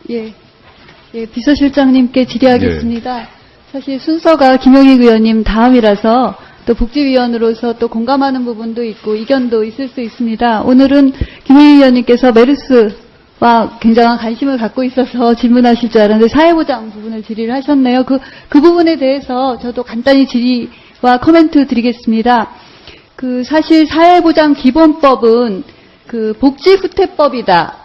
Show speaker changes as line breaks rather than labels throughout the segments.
예, 비서실장님께 질의하겠습니다. 사실 순서가 김용익 의원님 다음이라서 또 복지위원으로서 또 공감하는 부분도 있고 이견도 있을 수 있습니다. 오늘은 김용익 의원님께서 메르스와 굉장한 관심을 갖고 있어서 질문하실 줄 알았는데 사회보장 부분을 질의를 하셨네요. 그 부분에 대해서 저도 간단히 질의와 코멘트 드리겠습니다. 사실 사회보장 기본법은 복지후퇴법이다.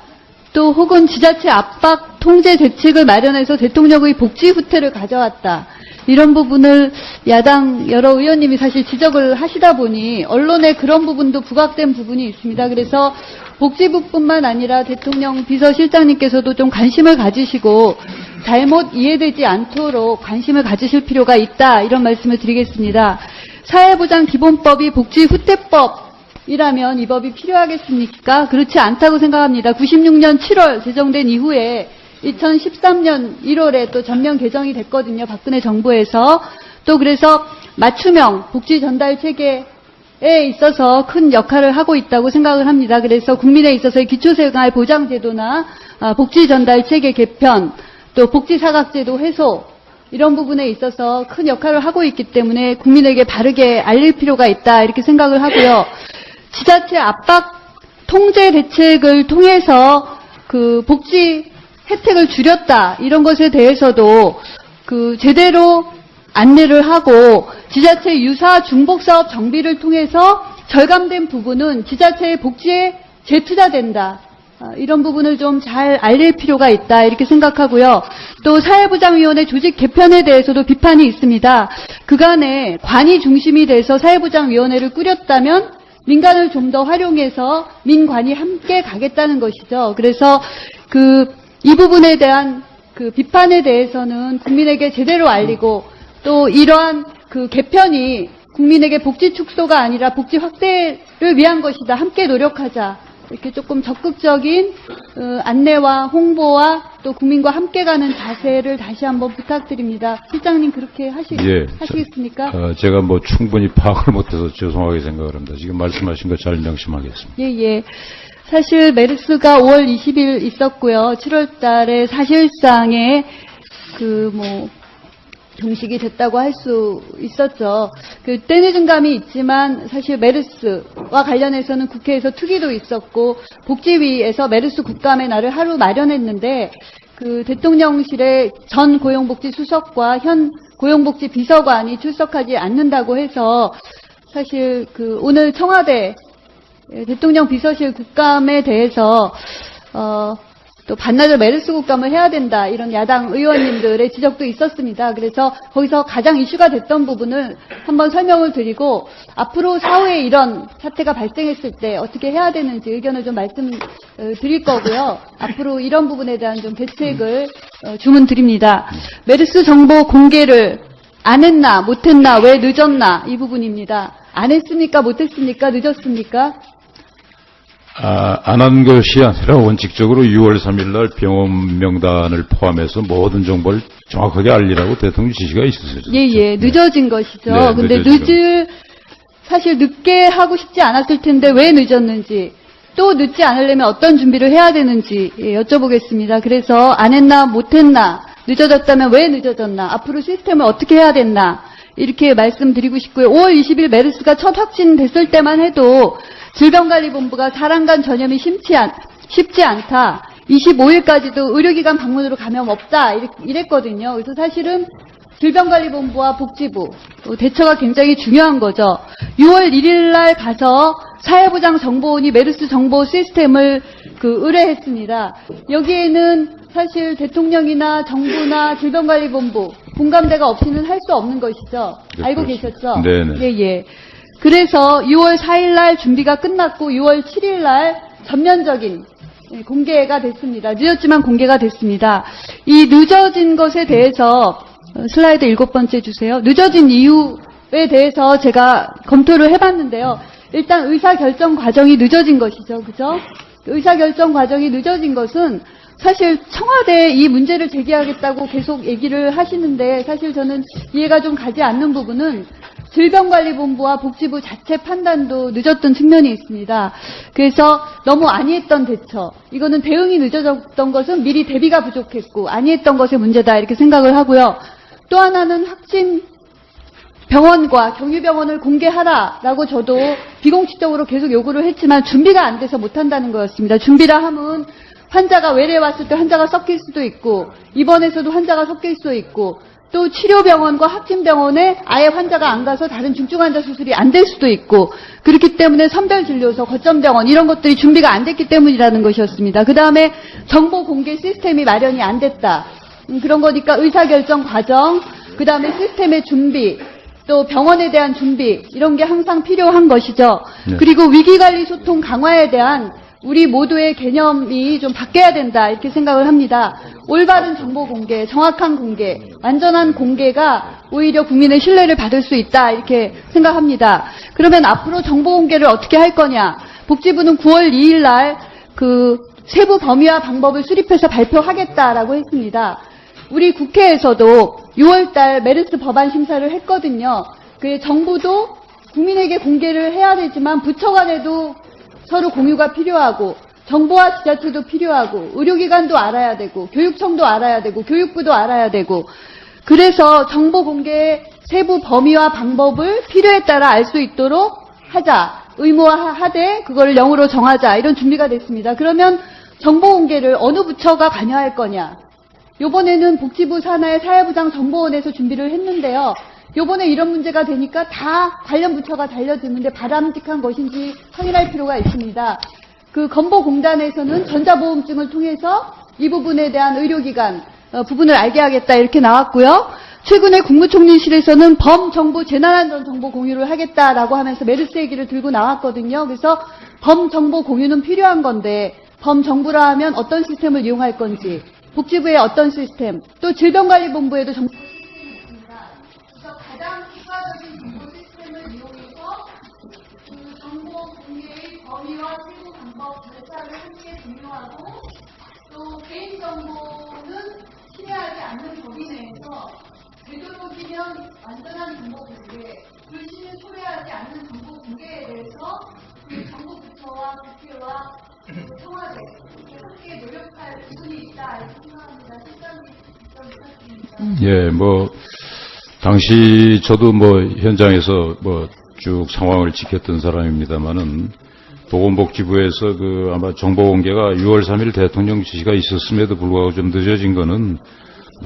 또 혹은 지자체 압박 통제 대책을 마련해서 대통령의 복지후퇴를 가져왔다. 이런 부분을 야당 여러 의원님이 사실 지적을 하시다 보니 언론에 그런 부분도 부각된 부분이 있습니다. 그래서 복지부뿐만 아니라 대통령 비서실장님께서도 좀 관심을 가지시고 잘못 이해되지 않도록 관심을 가지실 필요가 있다. 이런 말씀을 드리겠습니다. 사회보장기본법이 복지후퇴법이라면 이 법이 필요하겠습니까? 그렇지 않다고 생각합니다. 96년 7월 제정된 이후에 2013년 1월에 또 전면 개정이 됐거든요. 박근혜 정부에서. 또 그래서 맞춤형 복지 전달 체계에 있어서 큰 역할을 하고 있다고 생각을 합니다. 그래서 국민에 있어서의 기초생활 보장제도나 복지 전달 체계 개편, 또 복지사각제도 해소 이런 부분에 있어서 큰 역할을 하고 있기 때문에 국민에게 바르게 알릴 필요가 있다 이렇게 생각을 하고요. 지자체 압박 통제 대책을 통해서 복지 혜택을 줄였다 이런 것에 대해서도 제대로 안내를 하고 지자체 유사 중복사업 정비를 통해서 절감된 부분은 지자체의 복지에 재투자된다. 이런 부분을 좀 잘 알릴 필요가 있다 이렇게 생각하고요. 또 사회보장위원회 조직 개편에 대해서도 비판이 있습니다. 그간에 관이 중심이 돼서 사회보장위원회를 꾸렸다면 민간을 좀 더 활용해서 민관이 함께 가겠다는 것이죠. 그래서 이 부분에 대한 비판에 대해서는 국민에게 제대로 알리고 또 이러한 개편이 국민에게 복지 축소가 아니라 복지 확대를 위한 것이다. 함께 노력하자. 이렇게 조금 적극적인 안내와 홍보와 또 국민과 함께 가는 자세를 다시 한번 부탁드립니다. 실장님 그렇게 하시겠습니까?
제가 충분히 파악을 못해서 죄송하게 생각을 합니다. 지금 말씀하신 거 잘 명심하겠습니다.
예. 사실 메르스가 5월 20일 있었고요. 7월 달에 사실상의 종식이 됐다고 할 수 있었죠. 때늦은 감이 있지만 사실 메르스와 관련해서는 국회에서 특위도 있었고 복지위에서 메르스 국감의 날을 하루 마련했는데 대통령실의 전 고용복지수석과 현 고용복지비서관이 출석하지 않는다고 해서 사실 오늘 청와대 대통령 비서실 국감에 대해서 또 반나절 메르스 국감을 해야 된다 이런 야당 의원님들의 지적도 있었습니다. 그래서 거기서 가장 이슈가 됐던 부분을 한번 설명을 드리고 앞으로 사후에 이런 사태가 발생했을 때 어떻게 해야 되는지 의견을 좀 말씀드릴 거고요. 앞으로 이런 부분에 대한 좀 대책을 주문드립니다. 메르스 정보 공개를 안 했나 못했나 왜 늦었나 이 부분입니다. 안 했습니까 못했습니까 늦었습니까?
안 한 것이 아니라 원칙적으로 6월 3일 날 병원 명단을 포함해서 모든 정보를 정확하게 알리라고 대통령 지시가 있었어요.
예, 늦어진 것이죠.
네,
근데 사실 늦게 하고 싶지 않았을 텐데 왜 늦었는지, 또 늦지 않으려면 어떤 준비를 해야 되는지 여쭤보겠습니다. 그래서 안 했나 못했나, 늦어졌다면 왜 늦어졌나, 앞으로 시스템을 어떻게 해야 됐나 이렇게 말씀드리고 싶고요. 5월 20일 메르스가 첫 확진됐을 때만 해도 질병관리본부가 사람 간 전염이 쉽지 않다. 25일까지도 의료기관 방문으로 감염 없다. 이랬거든요. 그래서 사실은 질병관리본부와 복지부 대처가 굉장히 중요한 거죠. 6월 1일 날 가서 사회보장정보원이 메르스 정보 시스템을 의뢰했습니다. 여기에는 사실 대통령이나 정부나 질병관리본부 공감대가 없이는 할 수 없는 것이죠. 알고 계셨죠?
네네.
예. 그래서 6월 4일 날 준비가 끝났고 6월 7일 날 전면적인 공개가 됐습니다. 늦었지만 공개가 됐습니다. 이 늦어진 것에 대해서 슬라이드 7번째 주세요. 늦어진 이유에 대해서 제가 검토를 해봤는데요. 일단 의사결정 과정이 늦어진 것이죠. 그죠? 의사결정 과정이 늦어진 것은 사실 청와대에 이 문제를 제기하겠다고 계속 얘기를 하시는데 사실 저는 이해가 좀 가지 않는 부분은 질병관리본부와 복지부 자체 판단도 늦었던 측면이 있습니다. 그래서 너무 안이했던 대처, 이거는 대응이 늦어졌던 것은 미리 대비가 부족했고 안이했던 것의 문제다 이렇게 생각을 하고요. 또 하나는 확진 병원과 경유병원을 공개하라라고 저도 비공식적으로 계속 요구를 했지만 준비가 안 돼서 못한다는 거였습니다. 준비라 함은 환자가 외래에 왔을 때 환자가 섞일 수도 있고 입원에서도 환자가 섞일 수도 있고 또 치료병원과 확진병원에 아예 환자가 안 가서 다른 중증 환자 수술이 안 될 수도 있고 그렇기 때문에 선별진료소, 거점병원 이런 것들이 준비가 안 됐기 때문이라는 것이었습니다. 그 다음에 정보 공개 시스템이 마련이 안 됐다. 그런 거니까 의사결정 과정, 그 다음에 시스템의 준비, 또 병원에 대한 준비 이런 게 항상 필요한 것이죠.
네.
그리고 위기관리 소통 강화에 대한 우리 모두의 개념이 좀 바뀌어야 된다 이렇게 생각을 합니다. 올바른 정보 공개, 정확한 공개, 완전한 공개가 오히려 국민의 신뢰를 받을 수 있다 이렇게 생각합니다. 그러면 앞으로 정보 공개를 어떻게 할 거냐? 복지부는 9월 2일 날 그 세부 범위와 방법을 수립해서 발표하겠다라고 했습니다. 우리 국회에서도 6월 달 메르스 법안 심사를 했거든요. 그 정부도 국민에게 공개를 해야 되지만 부처 간에도 서로 공유가 필요하고 정부와 지자체도 필요하고 의료기관도 알아야 되고 교육청도 알아야 되고 교육부도 알아야 되고 그래서 정보 공개의 세부 범위와 방법을 필요에 따라 알 수 있도록 하자. 의무화하되 그걸 영으로 정하자. 이런 준비가 됐습니다. 그러면 정보 공개를 어느 부처가 관여할 거냐. 요번에는 복지부 산하의 사회부장 정보원에서 준비를 했는데요. 요번에 이런 문제가 되니까 다 관련 부처가 달려드는데 바람직한 것인지 확인할 필요가 있습니다. 그 건보공단에서는 전자보험증을 통해서 이 부분에 대한 의료기관 부분을 알게 하겠다 이렇게 나왔고요. 최근에 국무총리실에서는 범정부 재난안전 정보 공유를 하겠다라고 하면서 메르스 얘기를 들고 나왔거든요. 그래서 범정보 공유는 필요한 건데 범정부라 하면 어떤 시스템을 이용할 건지 복지부의 어떤 시스템 또 질병관리본부에도 정보 시스템이 있습니다. 그래서 가장 효과적인 정보 시스템을 이용해서 그 정보 공개의 범위와 세부 방법 절차를 함께 공유하고 또 개인정보는 신뢰하지 않는 범위 내에서 되도록이면 완전한 정보 공개, 불신을 초래하지 않는 정보 공개에 대해서 그 정부 부처와 국회와 청와대 함께 노력할 부분이 있다 이렇게 생각합니다. 시점 부탁드립니다.
예, 당시 저도 현장에서 쭉 상황을 지켰던 사람입니다만은 보건복지부에서 아마 정보 공개가 6월 3일 대통령 지시가 있었음에도 불구하고 좀 늦어진 거는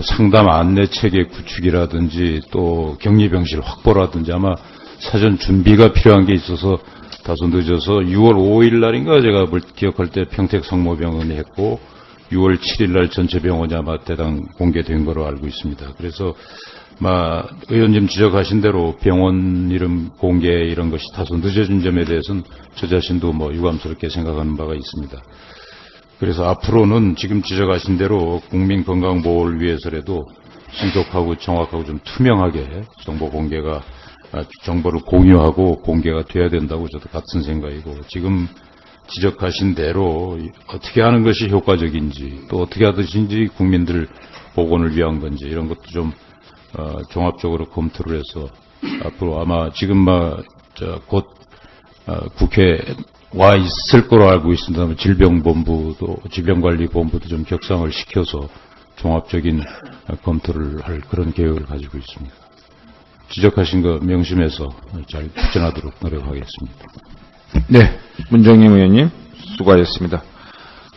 상담 안내 체계 구축이라든지 또 격리병실 확보라든지 아마 사전 준비가 필요한 게 있어서 다소 늦어서 6월 5일 날인가 제가 기억할 때 평택 성모병원에 했고 6월 7일 날 전체 병원이 아마 대강 공개된 거로 알고 있습니다. 그래서 의원님 지적하신 대로 병원 이름 공개 이런 것이 다소 늦어진 점에 대해서는 저 자신도 유감스럽게 생각하는 바가 있습니다. 그래서 앞으로는 지금 지적하신 대로 국민 건강보호를 위해서라도 신속하고 정확하고 좀 투명하게 정보 공개가 정보를 공유하고 공개가 돼야 된다고 저도 같은 생각이고 지금 지적하신 대로 어떻게 하는 것이 효과적인지 또 어떻게 하듯이 국민들 보건을 위한 건지 이런 것도 좀 종합적으로 검토를 해서 앞으로 아마 지금 곧 국회에 와 있을 거로 알고 있습니다만 질병관리본부도 좀 격상을 시켜서 종합적인 검토를 할 그런 계획을 가지고 있습니다. 지적하신 거 명심해서 잘 추진하도록 노력하겠습니다.
네, 문정임 의원님 수고하셨습니다.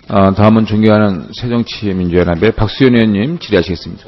다음은 존경하는 새정치민주연합의 박수현 의원님 질의하시겠습니다.